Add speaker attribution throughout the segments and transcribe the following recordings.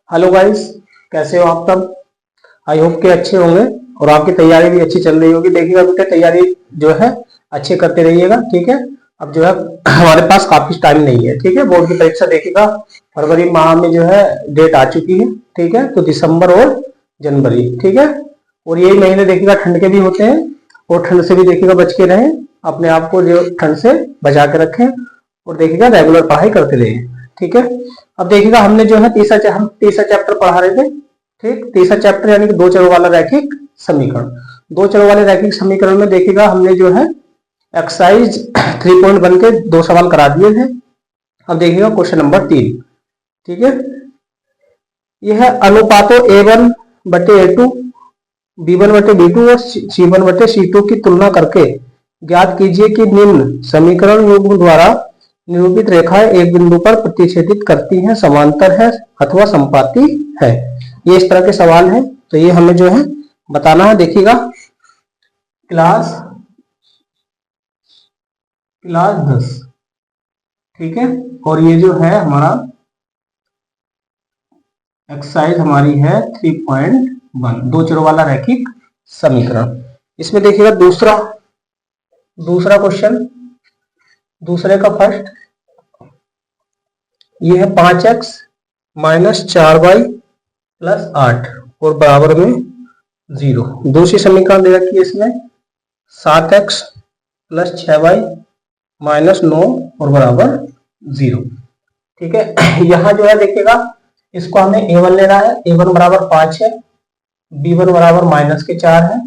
Speaker 1: Hello guys, कैसे हो आप सब। आई होप के अच्छे होंगे और आपकी तैयारी भी अच्छी चल रही होगी। देखिएगा बेटा, तैयारी जो है अच्छे करते रहिएगा, ठीक है। अब जो है हमारे पास काफी टाइम नहीं है, ठीक है। बोर्ड की परीक्षा देखिएगा फरवरी माह में जो है डेट आ चुकी है, ठीक है। तो दिसंबर और जनवरी, ठीक है। और यही महीने देखिएगा ठंड के भी होते हैं और ठंड से भी देखिएगा बच के रहें, अपने आप को जो ठंड से बचा के रखें और देखिएगा रेगुलर पढ़ाई करते रहिए, ठीक है। अब देखिएगा हमने जो है हम तीसरा चैप्टर पढ़ा रहे थे, ठीक। तीसरा चैप्टर यानी कि दो चरों वाला रैखिक समीकरण। दो चरों वाले रैखिक समीकरण में देखिएगा हमने जो है एक्सरसाइज 3.1 के दो सवाल करा दिए थे। अब देखिएगा क्वेश्चन नंबर 3, ठीक है। यह है अनुपातों A1 बटे A2, B1 बटे B2 और C1 बटे C2 की तुलना करके ज्ञात कीजिए कि निम्न समीकरण युग्म द्वारा निरूपित रेखाएं एक बिंदु पर प्रतिच्छेदित करती हैं, समांतर है अथवा संपाती है। ये इस तरह के सवाल हैं, तो ये हमें जो है बताना है। देखिएगा क्लास 10, ठीक है। और ये जो है हमारा एक्सरसाइज हमारी है 3.1 दो चरों वाला रैखिक समीकरण। इसमें देखिएगा दूसरा क्वेश्चन, दूसरे का फर्स्ट, ये है 5x माइनस 4y प्लस 8 और बराबर में 0। दूसरी समीकरण दे रखी है इसमें 7x प्लस 6y माइनस 9 और बराबर 0, ठीक है। यहाँ जो है देखिएगा इसको हमें A1 लेना है। A1 बराबर 5 है, B1 बराबर माइनस के 4 है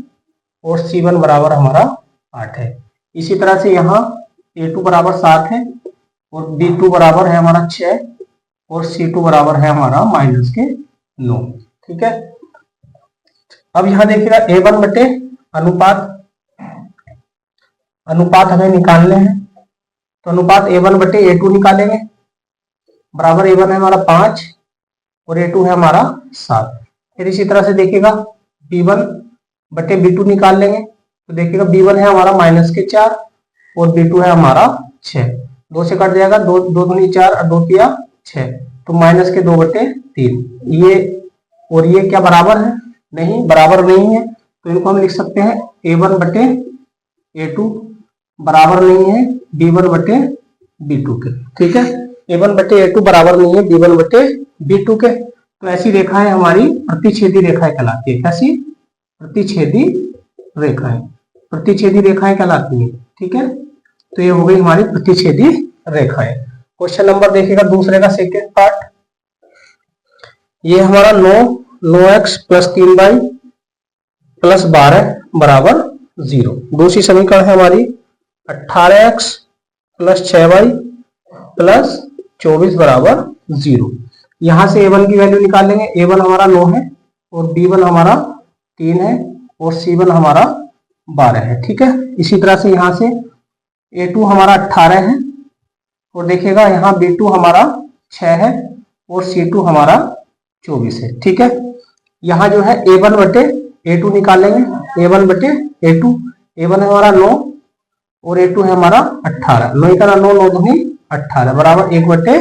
Speaker 1: और C1 बराबर हमारा 8 है। इसी तरह से यहाँ A2 बराबर 7 है और B2 बराबर है हमारा 6 और C2 बराबर है हमारा माइनस के 9, ठीक है। अब यहाँ देखिएगा A1 बटे अनुपात हमें निकालने हैं, तो अनुपात A1 बटे A2 निकालेंगे। बराबर A1 है हमारा 5 और A2 है हमारा 7। फिर इसी तरह से देखिएगा B1 बटे B2 निकाल लेंगे, तो देखिएगा B1 है हमारा माइनस के 4 और B2 है हमारा 6। 2 से कट जाएगा, 2 दूनी 4 और 2 तिया 6, तो माइनस के 2 बटे 3। ये और ये क्या बराबर है? नहीं, बराबर नहीं है, तो इनको हम लिख सकते हैं A1 बटे A2 बराबर नहीं है B1 बटे B2 के, ठीक है। A1 बटे A2 बराबर नहीं है B1 बटे B2 के, तो ऐसी रेखाएं हमारी प्रतिच्छेदी रेखाएं कहलाती है। कैसी? प्रतिच्छेदी रेखाएं कहलाती है, ठीक है। तो ये हो गई हमारी प्रतिच्छेदी रेखाएं। क्वेश्चन नंबर देखिएगा दूसरे का सेकेंड पार्ट, ये हमारा 9x प्लस 3y प्लस 12 बराबर 0। दूसरी समीकरण है हमारी 18x प्लस 6y प्लस 24 बराबर 0। यहां से A1 की वैल्यू निकाल लेंगे। A1 हमारा 9 है और B1 हमारा 3 है और C1 हमारा 12 है, ठीक है। इसी तरह से यहाँ से A2 हमारा 18 है और देखिएगा यहाँ B2 हमारा 6 है और C2 हमारा 24 है, ठीक है। यहाँ जो है A1 बटे A2 निकालेंगे। A1 बटे A2, A1 है हमारा 9 और A2 है हमारा 18। 9 का 9, 9 दूनी 18 बराबर 1 बटे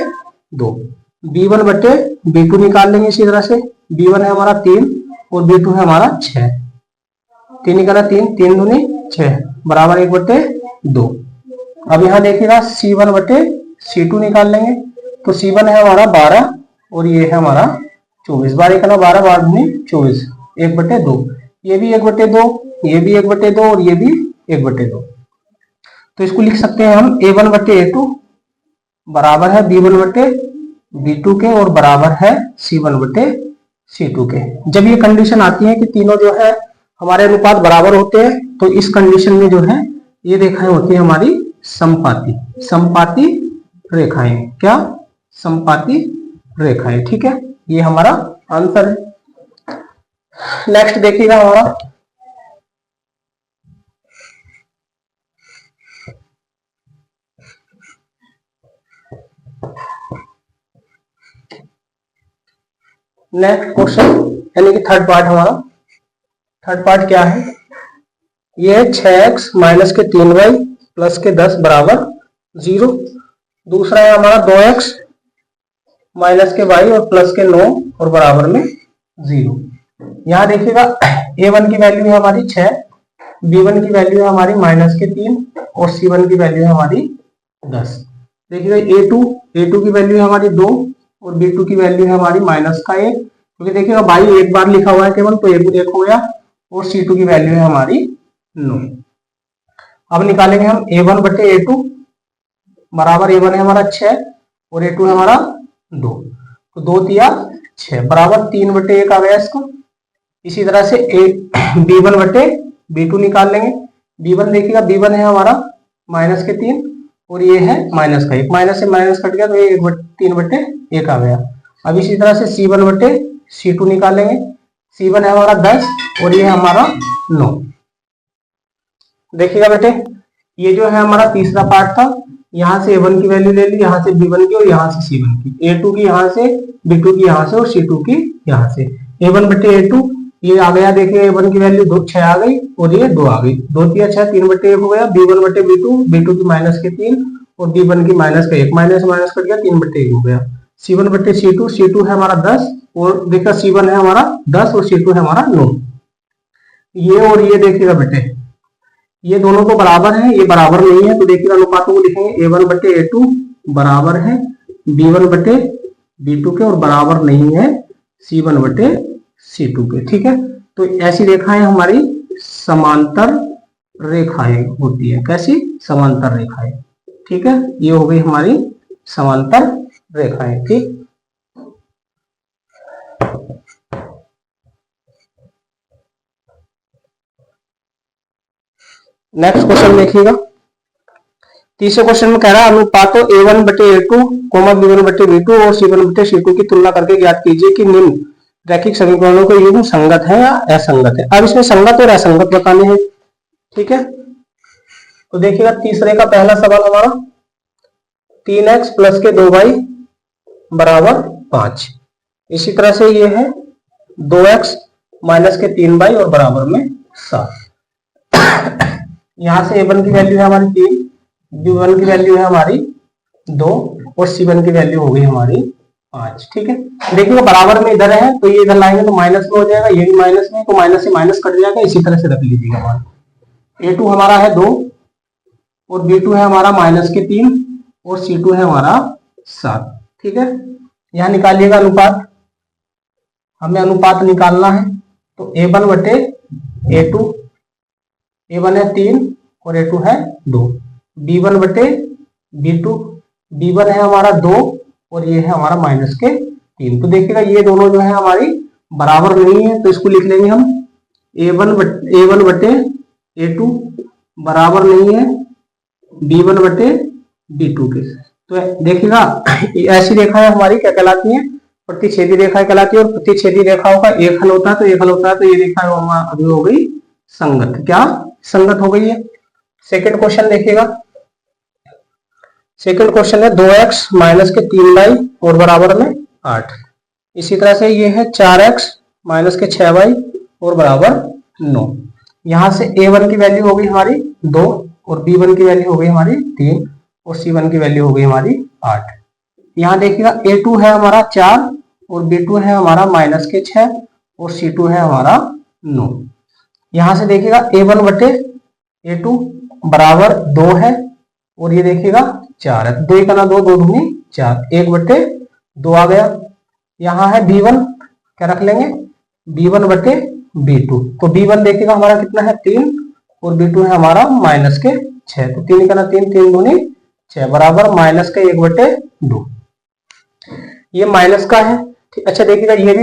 Speaker 1: 2। B1 बटे B2 निकाल लेंगे इसी तरह से। B1 है हमारा 3 और B2 है हमारा 6। 3 का 3, 3 दूनी 6 बराबर 1 बटे 2। अब यहाँ देखिएगा C1 बटे C2 निकाल लेंगे, तो C1 है हमारा 12 और ये है हमारा 24। 12 का 12, 12 दूनी 24, 1 बटे 2। ये भी 1 बटे 2, ये भी 1 बटे 2 और ये भी 1 बटे 2। तो इसको लिख सकते हैं हम A1 बटे A2 बराबर है B1 बटे B2 के और बराबर है C1 बटे C2 के। जब ये कंडीशन आती है कि तीनों जो है हमारे अनुपात बराबर होते हैं, तो इस कंडीशन में जो है ये रेखाएं होती है हमारी संपाती रेखाएं। क्या? संपाती रेखाएं, ठीक है। ये हमारा आंसर है। नेक्स्ट देखिएगा हमारा नेक्स्ट क्वेश्चन यानी कि थर्ड पार्ट। हमारा थर्ड पार्ट क्या है? ये 6x माइनस के 3y प्लस के 10 बराबर 0। दूसरा है हमारा 2x माइनस के y और प्लस के 9 और बराबर में 0। यहाँ देखिएगा a1 की वैल्यू है हमारी 6, b1 की वैल्यू है हमारी -3 और c1 की वैल्यू है हमारी 10। देखिएगा a2 की वैल्यू है हमारी 2 और b2 की वैल्यू है हमारी -1, क्योंकि देखिएगा y एक बार लिखा हुआ है केवल, तो एक हो गया, और c2 की वैल्यू है हमारी 9। अब निकालेंगे हम a1 बटे a2 बराबर, a1 है हमारा 6 और a2 है हमारा 2, तो 2 तिया 6 बराबर 3 बटे 1 आ गया इसका। इसी तरह से b1 बटे b2 निकाल लेंगे। b1 देखिएगा, b1 है हमारा -3 और ये है -1, माइनस से माइनस कट गया तो ये 3 बटे 1 आ गया। अब इसी तरह से c1 बटे c2 निकालेंगे। c1 है हमारा 10 और ये है हमारा 9। देखिएगा बेटे, ये जो है हमारा तीसरा पार्ट था, यहाँ से a1 की वैल्यू ले ली, यहाँ से b1 की और यहाँ से c1 की, a2 की यहाँ से, b2 की यहाँ से और c2 की यहाँ से। a1 बटे a2 ये आ गया, देखिए a1 की वैल्यू 6 आ गई और ये 2 आ गई, 2 तिया 6, 3 बटे 1 हो गया। b1 बटे b2 की -3 और b1 की -1, माइनस माइनस कट गया, 3 बटे 1 हो गया। c1 बटे c2 है हमारा 10 और देखिए c1 है हमारा 10 और c2 है हमारा 9। ये और ये देखिएगा बेटे, ये दोनों तो बराबर है, ये बराबर नहीं है, तो देखिएगा अनुपातों को लिखेंगे, a1 बटे a2 बराबर है b1 बटे b2 के और बराबर नहीं है c1 बटे c2 के। ठीक है, तो ऐसी रेखाएं हमारी समांतर रेखाएं होती है। कैसी? समांतर रेखाएं। ठीक है, ये हो गई हमारी समांतर रेखाएं। ठीक, नेक्स्ट क्वेश्चन देखिएगा। तीसरे क्वेश्चन में कह रहा है अनुपातों a1 बटे a2, b1 बटे b2 और c1 बटे c2 की तुलना करके ज्ञात कीजिए कि निम्न रैखिक समीकरणों के युग्म संगत है या असंगत है। अब इसमें संगत और असंगत बताने हैं। ठीक है, तो देखिएगा तीसरे का पहला सवाल हमारा 3x प्लस के 2y बराबर 5। इसी तरह से ये है 2x माइनस के 3y और बराबर में 7। यहां से a1 की वैल्यू है हमारी 3, b1 की वैल्यू है हमारी 2 और c1 की वैल्यू हो गई हमारी 5। ठीक है, देखिए बराबर में इधर है तो ये इधर लाएंगे तो माइनस में हो जाएगा, ये भी माइनस में, तो माइनस से माइनस कट जाएगा। इसी तरह से रख लीजिएगा मान। a2 हमारा है 2 और b2 है हमारा -3 और c2 है हमारा 7। ठीक है, यहां निकालिएगा अनुपात, हमें अनुपात निकालना है, तो a1 बटे a2, a1 है 3 और a2 है 2, b1 बटे b2, b1 है हमारा 2 और ये है हमारा -3। तो देखिएगा ये दोनों जो है हमारी बराबर नहीं है, तो इसको लिख लेंगे हम a1 बटे a2 बराबर नहीं है b1 बटे b2 के। तो देखिएगा ऐसी रेखाएं हमारी क्या कहलाती हैं? प्रतिच्छेदी रेखाएं कहलाती है। और प्रतिच्छेदी रेखाओं का एक हल होता है, तो एक हल होता है, तो ये रेखा अभी हो गई संगत। क्या संगत हो गई है? सेकंड क्वेश्चन देखिएगा। सेकंड क्वेश्चन है 2x माइनस के 3y और बराबर में 8। इसी तरह से ये है 4x माइनस के 6y और बराबर 9। यहां से a1 की वैल्यू हो गई हमारी 2 और b1 की वैल्यू हो गई हमारी 3 और c1 की वैल्यू हो गई हमारी 8। यहाँ देखिएगा a2 है हमारा 4 और b2 है हमारा -6 और c2 है हमारा 9। यहां से देखिएगा a1 बटे a2 बराबर 2 है और ये देखिएगा 4 है, 2 का ना 2, 2 दूनी 4, 1 बटे 2 आ गया। यहाँ है b1, क्या रख लेंगे? b1 बटे b2, तो b1 देखिएगा हमारा कितना है 3 और b2 है हमारा -6, तो 3 का ना 3, 3 दूनी 6 बराबर -1 बटे 2। ये माइनस का है। अच्छा देखिएगा ये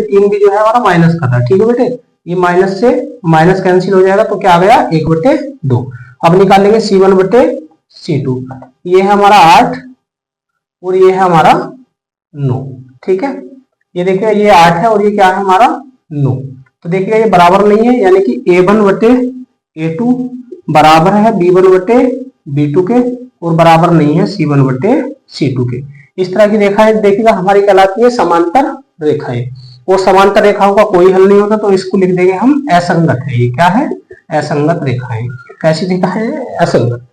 Speaker 1: 3 भी जो है हमारा माइनस का था। ठीक है बेटे, ये माइनस से माइनस कैंसिल हो जाएगा, तो क्या आ गया 1 बटे 2। अब निकालेंगे c1 बटे c2, ये है हमारा 8 और ये है हमारा 9। ठीक है, ये देखिए ये 8 है और ये क्या है हमारा 9। तो देखिएगा ये बराबर नहीं है, यानी कि a1 बटे a2 बराबर है b1 बटे b2 के और बराबर नहीं है c1 बटे c2 के। इस तरह की रेखाएं देखिएगा हमारी कहलाती है समांतर रेखाएं, और समांतर रेखाओं का कोई हल नहीं होता, तो इसको लिख देंगे हम असंगत है। ये क्या है? असंगत रेखाएं। कैसी रेखा है? असंगत।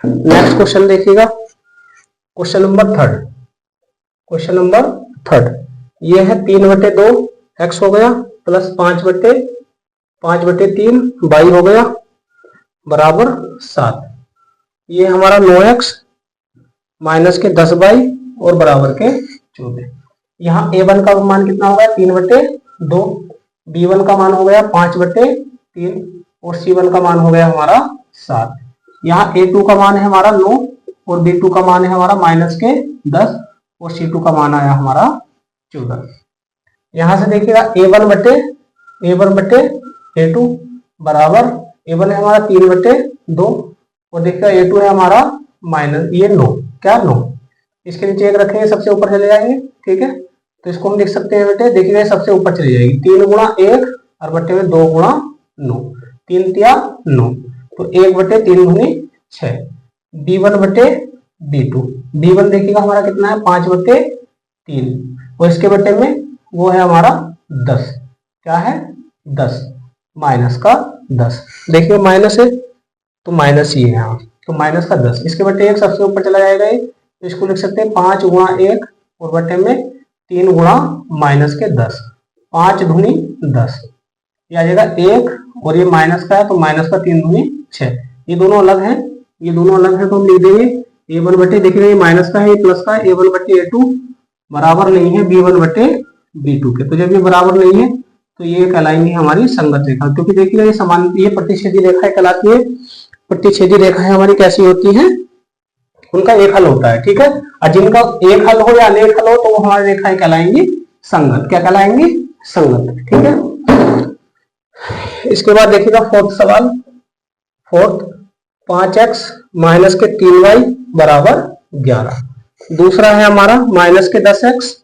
Speaker 1: नेक्स्ट क्वेश्चन देखिएगा, question number third. Question number third ये है 3/2 x हो गया प्लस 5/3 y हो गया बराबर 7। ये हमारा 9x माइनस के 10y और बराबर के 14। यहाँ a1 का मान कितना हो गया 3/2, b1 का मान हो गया 5/3 और c1 का मान हो गया हमारा 7। यहाँ a2 का मान है हमारा 9 और b2 का मान है हमारा माइनस के 10 और c2 का मान आया हमारा 14। यहां से देखिएगा a1/a2 बराबर a1 है हमारा 3/2 और देखिएगा a2 है हमारा माइनस ये 9 क्या 9। इसके नीचे एक रखेंगे सबसे ऊपर चले जाएंगे, ठीक है। तो इसको हम लिख सकते हैं बेटे, देखिएगा सबसे ऊपर चली जाएगी 3 गुणा 1 और बट्टे में 2 गुणा 9, 3 तिया 9 तो 1/3 गुनी 6। b1/b2, b1 देखिएगा हमारा कितना है 5/3 और इसके बट्टे में वो है हमारा 10, क्या है 10 माइनस का 10। देखिए माइनस है तो माइनस ही है यहाँ, तो माइनस का 10। इसके बट्टे 1 सबसे ऊपर चला जाएगा ये, तो इसको लिख सकते हैं 5 गुणा 1 और बट्टे में 3 गुणा माइनस के 10, 5 दूनी 10। ये आ जाएगा 1 और ये माइनस का है तो माइनस का 3 दूनी 6। ये दोनों अलग हैं, ये दोनों अलग है तो हम लिख देंगे a1/, देखिएगा ये माइनस का है ये प्लस का है, a1/a2 बराबर नहीं है b1/b2 के। तो जब ये बराबर नहीं है तो ये कहलाएंगी हमारी संगत रेखा, क्योंकि देखिए ये समान, ये प्रतिच्छेदी रेखाएं कहलाती है। प्रतिच्छेदी रेखाएं हमारी कैसी होती हैं, उनका एक हल होता है, ठीक है। और जिनका एक हल हो या अनेक हल हो तो वो हमारी रेखाएं कहलाएंगी संगत। क्या कहलाएंगी, संगत, ठीक है। इसके बाद देखिएगा फोर्थ सवाल, फोर्थ 5x माइनस के 3y बराबर 11। दूसरा है हमारा माइनस के 10x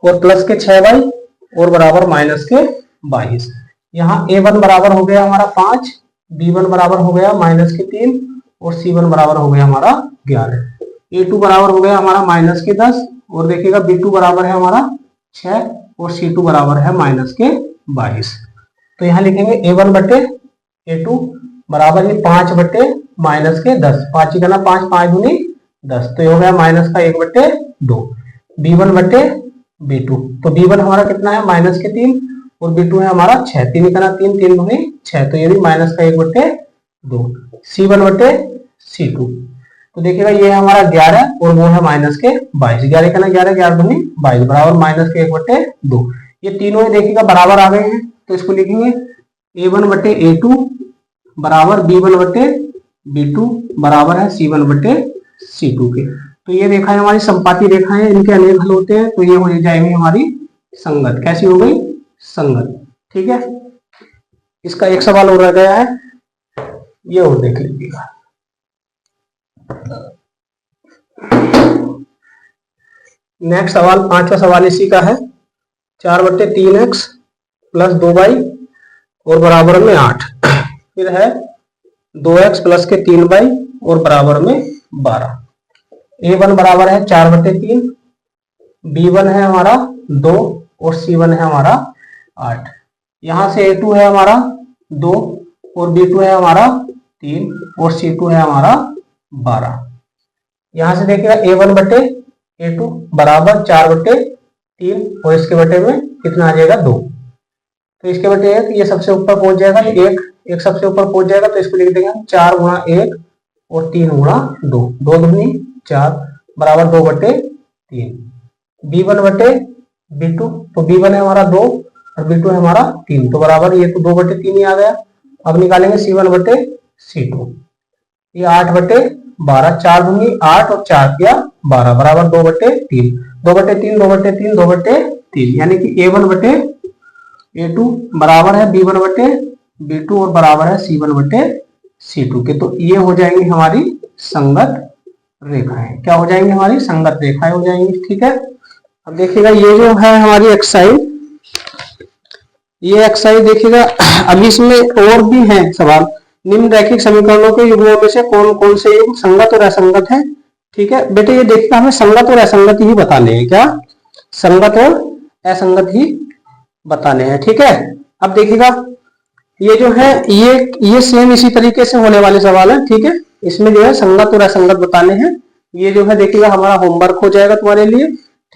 Speaker 1: और प्लस के 6y और बराबर माइनस के 22। यहाँ a1 बराबर हो गया हमारा 5, b1 बराबर हो गया माइनस के 3 और c1 बराबर हो गया हमारा 11। a2 बराबर हो गया हमारा माइनस के 10 और देखिएगा b2 बराबर है हमारा 6 और c2 बराबर है माइनस के 22। तो यहाँ लिखेंगे a1/a2 बराबर ये 5 माइनस के 10, 5 ही करना 5, 5 दूनी 10, तो ये हो गया माइनस का 1/2। b1/b2, तो b1 हमारा कितना है माइनस के 3 और b2 है हमारा 6, 3 ही करना 3, 3 दूनी 6, तो ये भी माइनस का 1/2। c1/c2, तो देखिएगा ये है हमारा 11 और वो है माइनस के 22, 11 करना 11, 11 दूनी 22 बराबर माइनस के 1/2। ये तीनों ही देखिएगा बराबर आ गए हैं, तो इसको लिखेंगे a1/a2 बराबर b1/b2 बराबर है c1/c2 के। तो ये रेखाएं हमारी संपाती रेखाएं हैं, इनके अनेक हल होते हैं, तो ये हो जाएंगी हमारी संगत। कैसी हो गई, संगत, ठीक है। इसका एक सवाल और रह गया है, ये और देख लीजिएगा। नेक्स्ट सवाल, पांचवा सवाल इसी का है, 4/3x प्लस 2y और बराबर में 8। फिर है 2x प्लस के 3y और बराबर में 12। a1 बराबर है 4/3, b1 है हमारा 2 और c1 है हमारा 8। यहां से a2 है हमारा 2 और b2 है हमारा 3 और c2 है हमारा 12। यहां से देखिएगा a1/a2 बराबर 4/3 और इसके बटे में कितना आ जाएगा 2, तो इसके बटे 1, ये सबसे ऊपर पहुंच जाएगा, एक सबसे ऊपर पहुंच जाएगा, तो इसको लिख देंगे 4 गुणा 1 और 3 गुणा 2, 2 दूनी 4 बराबर 2/3। b1/b2, तो b1 है हमारा 2 और b2 है हमारा 3, तो बराबर ये तो 2/3 ही आ गया। अब निकालेंगे c1/c2, ये 8/12, 4 दूनी 8 और 4 किया 12 बराबर 2/3, 2/3, 2/3, 2/3, यानी कि a1/a2 बराबर है b1/b2 और बराबर है c1/c2 के। तो ये हो जाएंगी हमारी संगत रेखाएं। क्या हो जाएंगी, हमारी संगत रेखाएं हो जाएंगी, ठीक है। अब देखिएगा ये जो है हमारी एक्सरसाइज, ये एक्सरसाइज देखिएगा, अभी इसमें और भी है सवाल। निम्न रैखिक समीकरणों के युग्मों में से कौन कौन से युग्म संगत और असंगत है, ठीक है बेटे। ये देखिएगा हमें संगत और असंगत ही बताने हैं, क्या संगत और असंगत ही बताने हैं, ठीक है। अब देखिएगा ये जो है ये सेम इसी तरीके से होने वाले सवाल है, ठीक है। इसमें जो है संगत और असंगत बताने हैं। ये जो है देखिएगा हमारा होमवर्क हो जाएगा तुम्हारे लिए,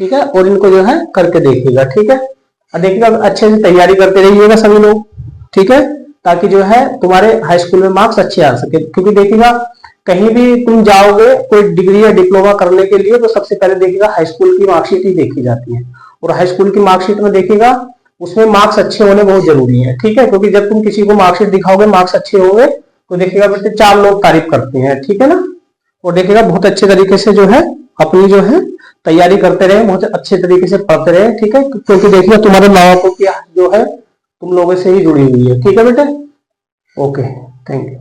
Speaker 1: ठीक है, और इनको जो है करके देखिएगा, ठीक है। और देखिएगा अच्छे से तैयारी करते रहिएगा सभी लोग, ठीक है, ताकि जो है तुम्हारे हाई स्कूल में मार्क्स अच्छे आ सके। क्योंकि देखिएगा कहीं भी तुम जाओगे कोई डिग्री या डिप्लोमा करने के लिए, तो सबसे पहले देखिएगा हाई स्कूल की मार्कशीट ही देखी जाती है, और हाई स्कूल की मार्कशीट में देखिएगा उसमें मार्क्स अच्छे होने बहुत जरूरी है, ठीक है। क्योंकि जब तुम किसी को मार्कशीट दिखाओगे मार्क्स अच्छे होंगे तो देखिएगा बेटे 4 लोग तारीफ करते हैं, ठीक है ना। और देखिएगा बहुत अच्छे तरीके से जो है अपनी जो है तैयारी करते रहे, बहुत अच्छे तरीके से पढ़ते रहे, ठीक है। क्योंकि देखिएगा तुम्हारे माँ बापों की जो है तुम लोगों से ही जुड़ी हुई है, ठीक है बेटे। Okay, thank you.